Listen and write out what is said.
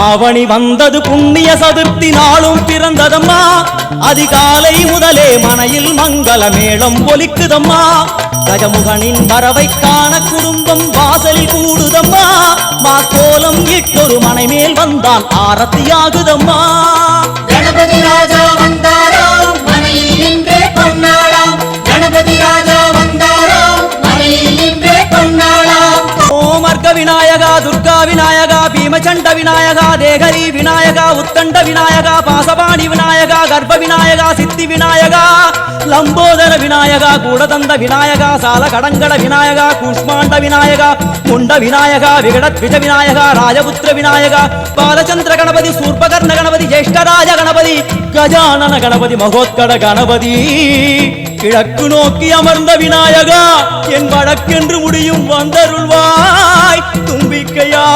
ஆவணி வந்தது புண்ணிய சதுர்த்தி நாளும் பிறந்ததம்மா அதிகாலை முதலே மனையில் மங்கள மேளம் ஒலிக்குதம்மா கஜமுகனின் வரவை காண குடும்பம் வாசலில் கூடுதம்மா மா கோலம் இட்டொரு மனை மேல் வந்தான் ஆரத்தியாகுதம்மா கணபதி ராஜா வந்தாராம் மனையில் நின்றே பொன்னாளாம் கணபதி ராஜா வந்தாராம் மனையில் நின்றே பொன்னாளாம் ஓமர்க விநாயகா துர்கா விநாயகா பீமச்சண்ட விநாயகா தேகரி விநாயகா உத்தண்ட விநாயகா பாசபாணி விநாயகா கர்ப்ப விநாயகா சித்தி விநாயகா லம்போதர விநாயகா கூடதந்த விநாயகா சால கடங்கட விநாயகா கூஷ்மாண்ட விநாயகா குண்ட விநாயகா விகடத்விஜ விநாயகா ராஜபுத்திர விநாயகா பாலச்சந்திர கணபதி சூர்பகர்ண கணபதி ஜேஷ்டராஜ கணபதி கஜானன கணபதி மகோத்கட கணபதி கிழக்கு நோக்கி அமர்ந்த விநாயகா என் வழக்கென்று முடியும் வந்தருள்வாய் தும்பிக்கையாண்டவா